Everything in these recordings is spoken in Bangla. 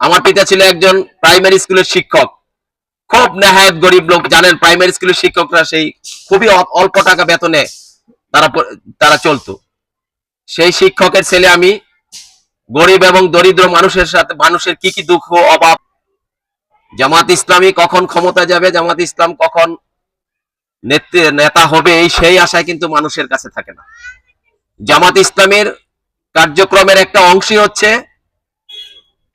আমার পিতা ছিল একজন প্রাইমারি স্কুলের শিক্ষক, খুব নেহায়েত গরিব লোক। জানেন প্রাইমারি স্কুলের শিক্ষকরা সেই খুবই অল্প টাকা বেতনে তারা তারা চলতো। সেই শিক্ষকের ছেলে আমি। গরিব এবং দরিদ্র মানুষের সাথে মানুষের কি কি দুঃখ অভাব, জামাত ইসলামী কখন ক্ষমতা যাবে, জামাত ইসলাম কখন নেতা হবে, এই সেই আশায় কিন্তু মানুষের কাছে থাকে না। জামাত ইসলামের কার্যক্রমের একটা অংশই হচ্ছে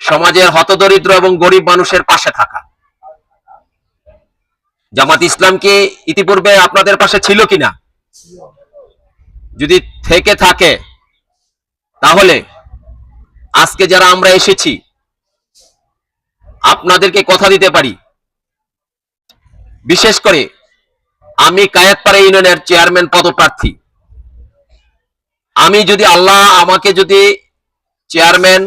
সমাজের হতদরিদ্র এবং গরিব মানুষের পাশে থাকা। জামাত ইসলাম কি ইতিপূর্বে আপনাদের পাশে ছিল কিনা? যদি থেকে থাকে তাহলে আজকে যারা আমরা এসেছি আপনাদেরকে কথা দিতে পারি, বিশেষ করে আমি কায়েতপাড়া ইউনিয়নের চেয়ারম্যান পদপ্রার্থী। আমি যদি আল্লাহ আমাকে যদি চেয়ারম্যান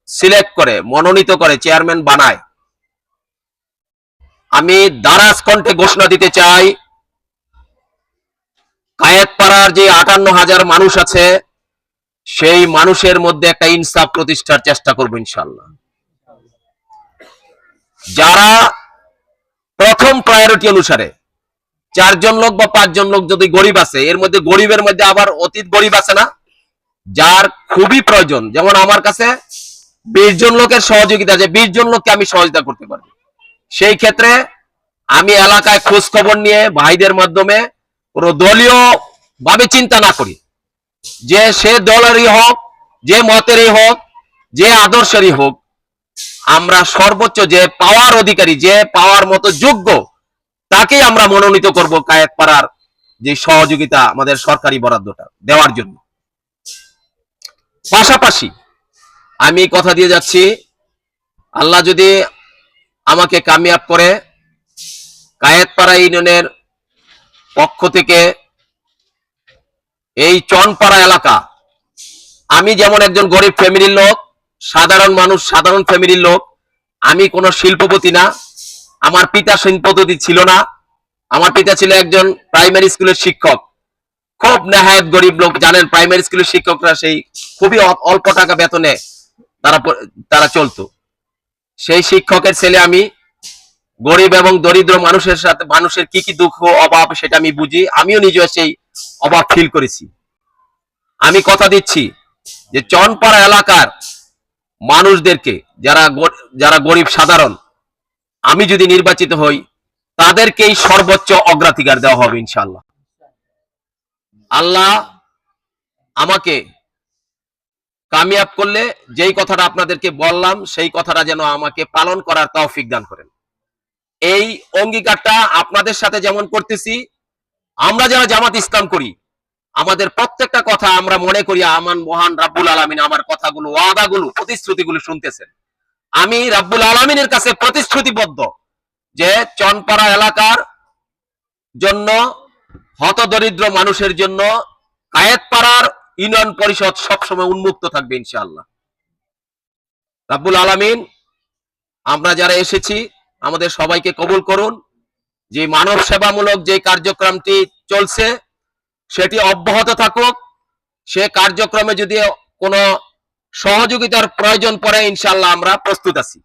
সিলেক্ট করে, মনোনীত করে, চেয়ারম্যান বানায়, আমি দারাজ কণ্ঠে ঘোষণা দিতে চাই, কায়েতপাড়ার যে ৫৮,০০০ মানুষ আছে সেই মানুষের মধ্যে একটা ইনসাফ প্রতিষ্ঠার চেষ্টা করব ইনশাআল্লাহ। যারা প্রথম প্রায়োরিটি অনুসারে ৪ জন লোক বা ৫ জন লোক যদি গরিব আছে, এর মধ্যে গরিবের মধ্যে আবার অতীত গরিব আছে না, যার খুবই প্রয়োজন। যেমন আমার কাছে ২০ জন লোকের সহযোগিতা আছে, ২০ জন লোককে আমি সহযোগিতা করতে পারবো। সেই ক্ষেত্রে আমি এলাকায় খোঁজ খবর নিয়ে ভাইদের মাধ্যমে পুরো দলীয় ভাবে চিন্তা না করি, যে সে দলেরই হোক, যে মতেরই হোক, যে আদর্শেরই হোক, আমরা সর্বোচ্চ যে পাওয়ার অধিকারী, যে পাওয়ার মতো যোগ্য, তাকেই আমরা মনোনীত করব কায়েতপাড়ার যে সহযোগিতা আমাদের সরকারি বরাদ্দটা দেওয়ার জন্য। পাশাপাশি আমি কথা দিয়ে যাচ্ছি, আল্লাহ যদি আমাকে কামিয়াব করে, কায়েতপাড়া ইউনিয়নের পক্ষ থেকে এই চনপাড়া এলাকা, আমি যেমন একজন গরিব ফ্যামিলির লোক, সাধারণ মানুষ, সাধারণ ফ্যামিলির লোক, আমি কোনো শিল্পপতি না, আমার পিতা শিল্পপতি ছিল না। আমার পিতা ছিল একজন প্রাইমারি স্কুলের শিক্ষক, খুব নেহায়েত গরিব লোক। জানেন প্রাইমারি স্কুলের শিক্ষকরা সেই খুবই অল্প টাকা বেতনে তারা চলতো। সেই শিক্ষকের ছেলে আমি। গরিব এবং দরিদ্র মানুষের সাথে মানুষের কি কি দুঃখ অভাব সেটা আমি বুঝি, আমিও নিজে সেই অভাব ফিল করেছি। আমি কথা দিচ্ছি যে চনপাড়া এলাকার মানুষদেরকে, যারা গরিব সাধারণ, আমি যদি নির্বাচিত হই, তাদেরকেই সর্বোচ্চ অগ্রাধিকার দেওয়া হবে ইনশাআল্লাহ। আল্লাহ আমাকে কামিয়াব করলে যেই কথাটা আপনাদেরকে বললাম সেই কথাটা যেন আমাকে পালন করার তৌফিক দান করেন। এই অঙ্গীকারটা আপনাদের সাথে যেমন করতেছি, আমরা যারা জামাত ইসলাম করি, আমাদের প্রত্যেকটা কথা আমরা মনে করি আমার মহান রাব্বুল আলামিন আমার কথাগুলো, ওয়াদাগুলো, প্রতিশ্রুতিগুলো শুনতেছেন। আমি রাব্বুল আলামিনের কাছে প্রতিশ্রুতিবদ্ধ যে চনপাড়া এলাকার জন্য, হতদরিদ্র মানুষের জন্য কায়েতপাড়ার ইউনিয়ন পরিষদ সবসময় উন্মুক্ত থাকবে ইনশাআল্লাহ। রাব্বুল আলামিন আমরা যারা এসেছি আমাদের সবাইকে কবুল করুন। যে মানব সেবামূলক যে কার্যক্রমটি চলছে সেটি অব্যাহত থাকুক। সে কার্যক্রমে যদি কোনো সহযোগিতার প্রয়োজন পড়ে ইনশাআল্লাহ আমরা প্রস্তুত আছি।